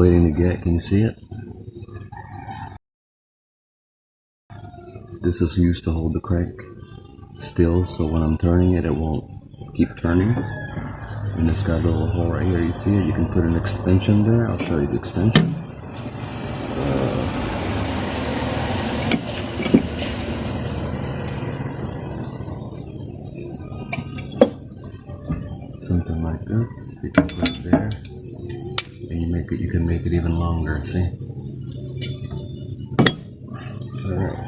waiting to get. Can you see it? This is used to hold the crank still, so when I'm turning it, it won't keep turning. And it's got a little hole right here. You see it? You can put an extension there. I'll show you the extension. Something like this. You can put it there, and you can make it even longer. See? All right.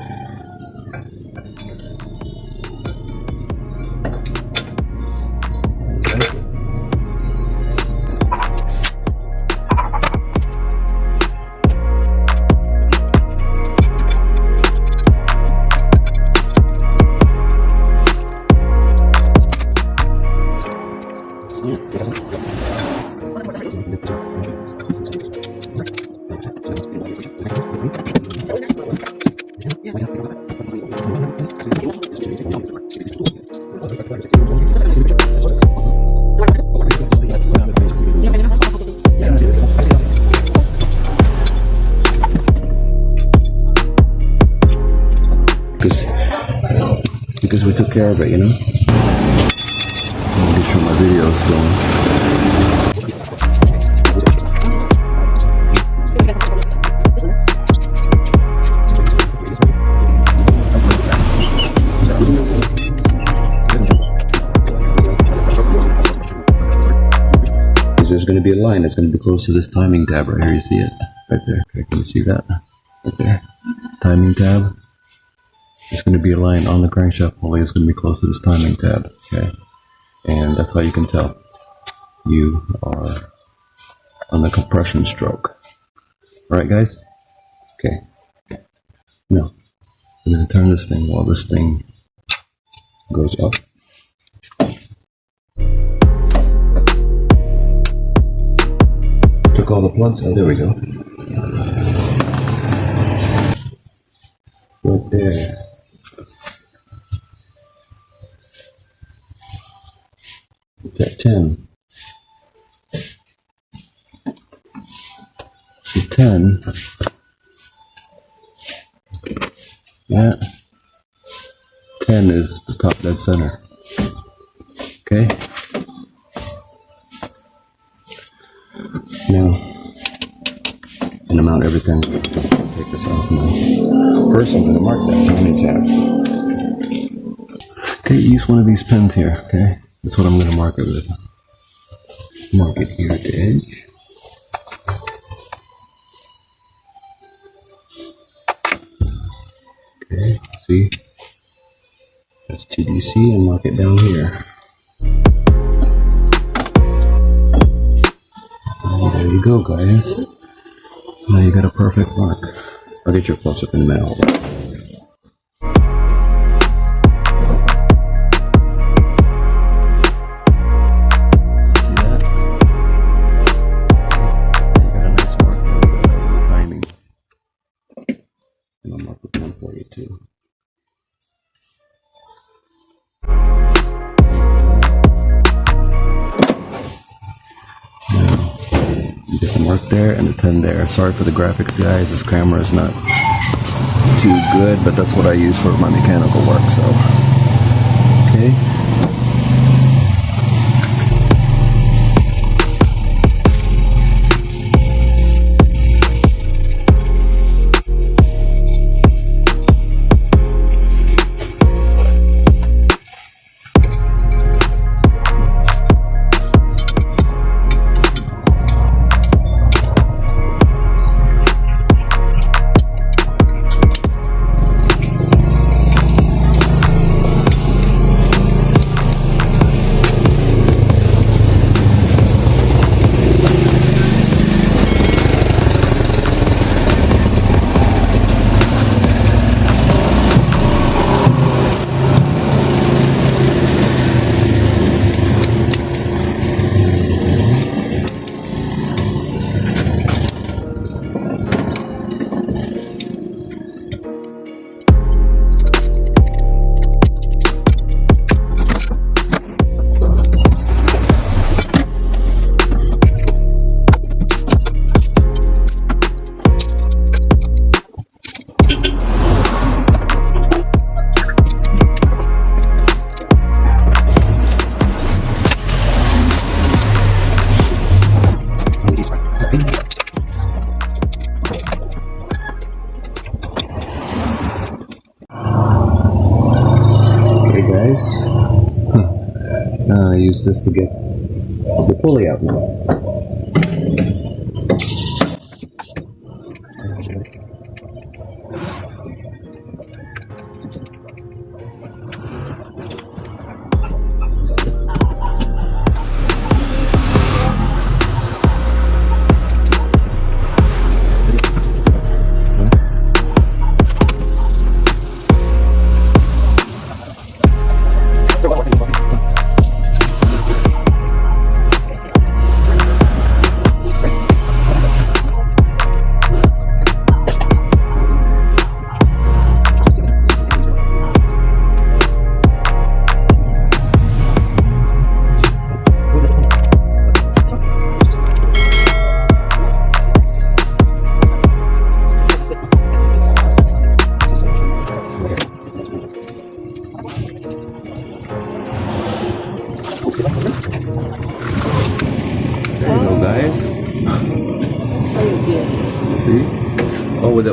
Because we took care of it, you know? Make sure my video is going. There's going to be a line that's going to be close to this timing tab right here. You see it? Right there. Okay, can you see that? Right there. Timing tab. There's going to be a line on the crankshaft pulley. It's going to be close to this timing tab. Okay. And that's how you can tell you are on the compression stroke. Alright, guys? Okay. Now, I'm going to turn this thing while this thing goes up. Took all the plugs out. There we go. Right there. It's at 10. So 10. Yeah. 10 is the top dead center. Okay. Now, I'm gonna mount everything. Take this off now. First, I'm gonna mark that timing tab. Okay, use one of these pins here. Okay. That's what I'm going to mark it with. Mark it here at the edge. Okay, see? That's TDC and mark it down here. Oh, there you go, guys. Now you got a perfect mark. I'll get you a close-up in a minute. And I'm up with 142. Now, you get the mark there and the 10 there. Sorry for the graphics, guys. This camera is not too good, but that's what I use for my mechanical work, so. Okay. use this to get the pulley out now. See? Oh, with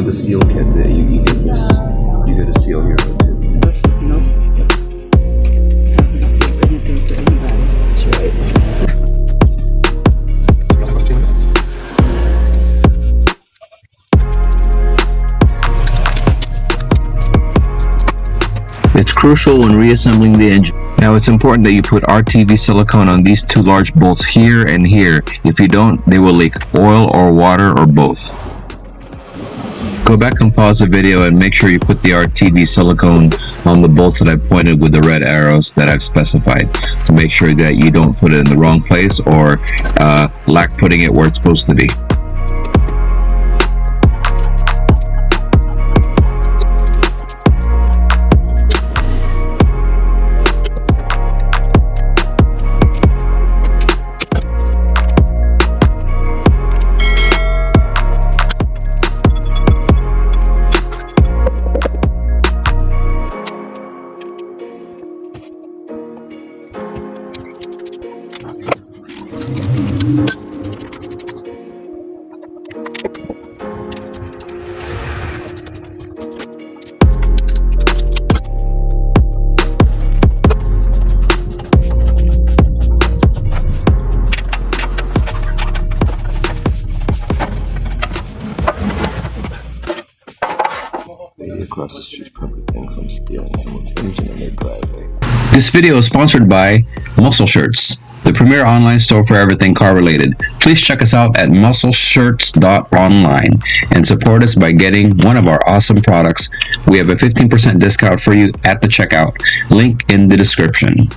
the seal kit, you get this. You get a seal here too. No. Don't give anything to anybody. That's right. It's crucial when reassembling the engine. Now it's important that you put RTV silicone on these two large bolts here and here. If you don't, they will leak oil or water or both. Go back and pause the video and make sure you put the RTV silicone on the bolts that I've pointed with the red arrows that I've specified to make sure that you don't put it in the wrong place or lack putting it where it's supposed to be. Across the street probably thinks I'm stealing someone's engine in their driveway. This video is sponsored by Muscle Shirts, the premier online store for everything car related. Please check us out at muscleshirts.online and support us by getting one of our awesome products. We have a 15% discount for you at the checkout. Link in the description.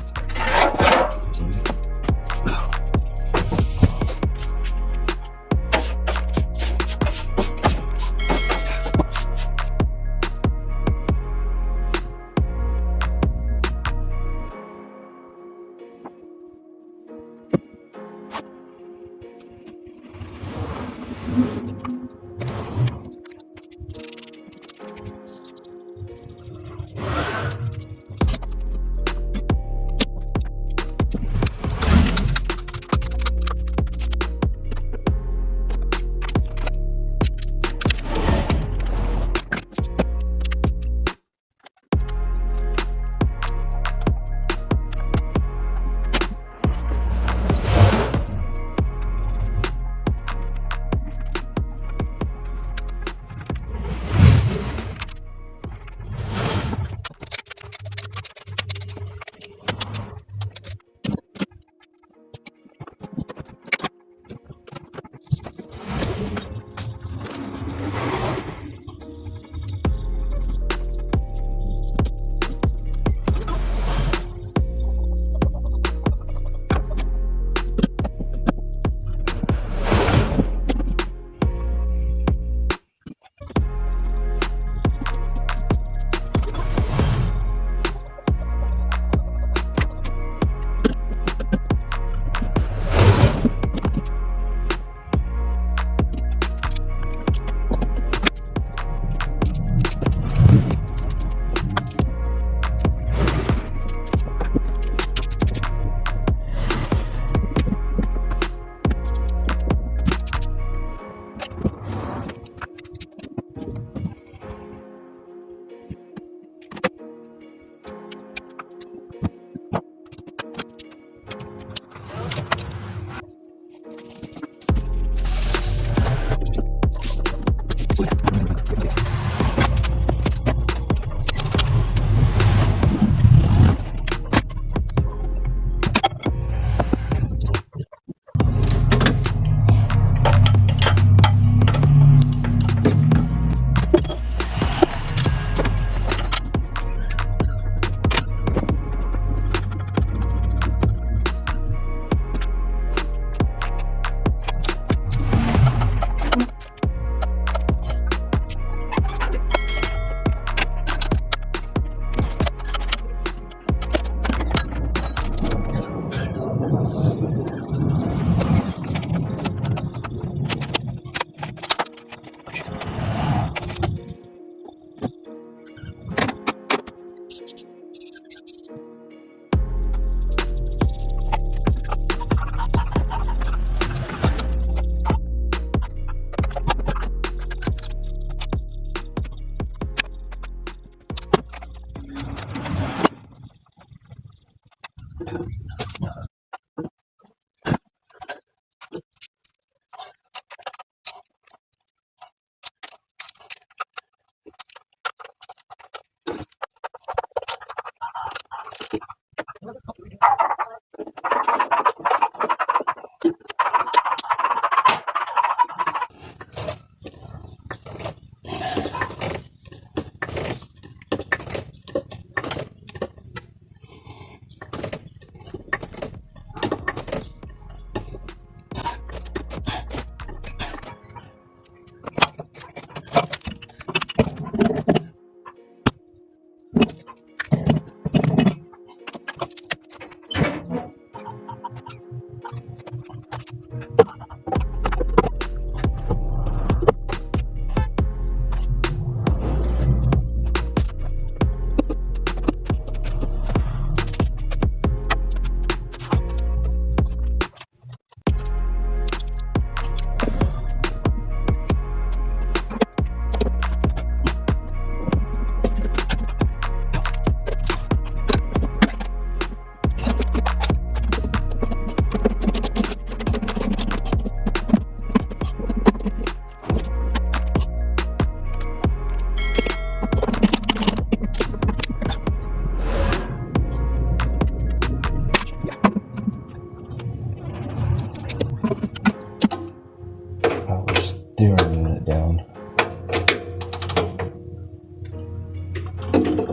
steering unit down.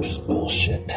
Just bullshit.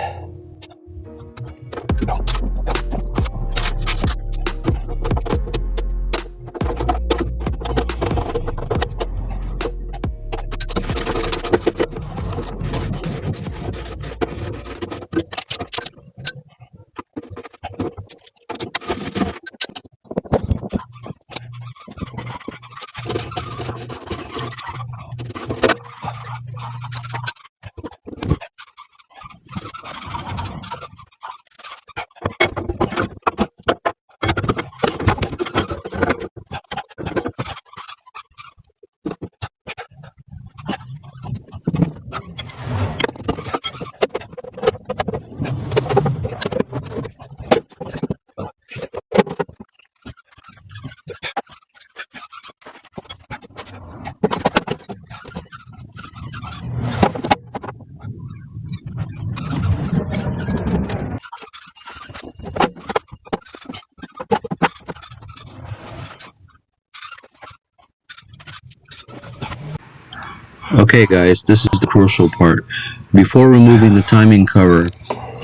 Okay guys, this is the crucial part. Before removing the timing cover,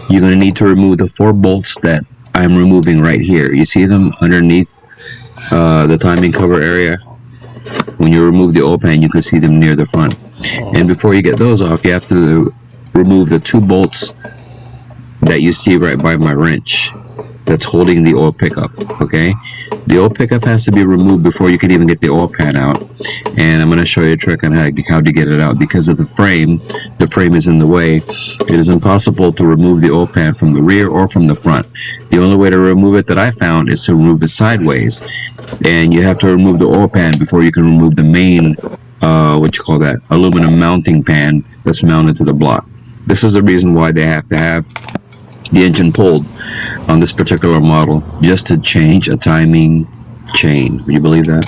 you're going to need to remove the 4 bolts that I'm removing right here. You see them underneath the timing cover area? When you remove the oil pan, you can see them near the front. And before you get those off, you have to remove the 2 bolts that you see right by my wrench that's holding the oil pickup, okay? The oil pickup has to be removed before you can even get the oil pan out. And I'm going to show you a trick on how to get it out. Because of the frame is in the way, it is impossible to remove the oil pan from the rear or from the front. The only way to remove it that I found is to remove it sideways. And you have to remove the oil pan before you can remove the main, aluminum mounting pan that's mounted to the block. This is the reason why they have to have the engine pulled on this particular model, just to change a timing chain. Would you believe that?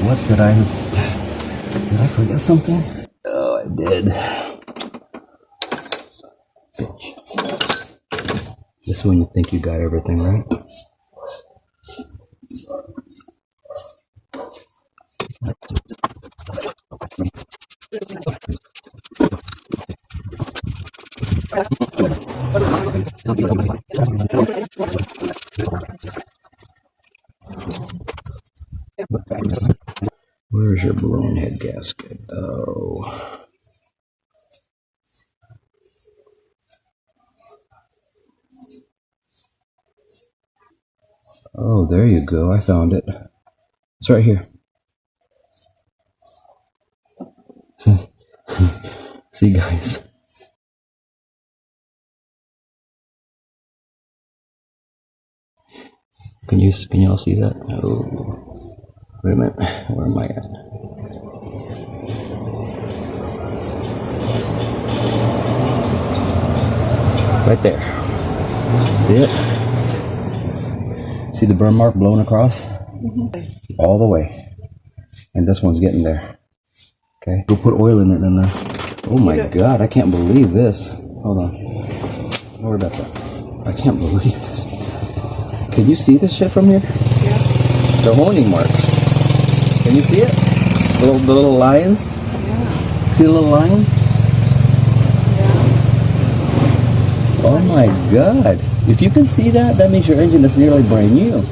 What did I forget something? Oh, I did. Bitch. This one you think you got everything right? Where's your balloon head gasket? Oh. Oh, there you go. I found it. It's right here. See, guys. Can y'all see that? Oh. Wait a minute. Where am I at? Right there. See it? See the burn mark blown across? Mm-hmm. All the way. And this one's getting there. Okay. We'll put oil in it and oh my God, I can't believe this. Hold on. Don't worry about that. I can't believe this. Can you see this shit from here? Yeah. The honing marks. Can you see it? The little lines? Yeah. See the little lines? Yeah. Oh my God. If you can see that, that means your engine is nearly brand new.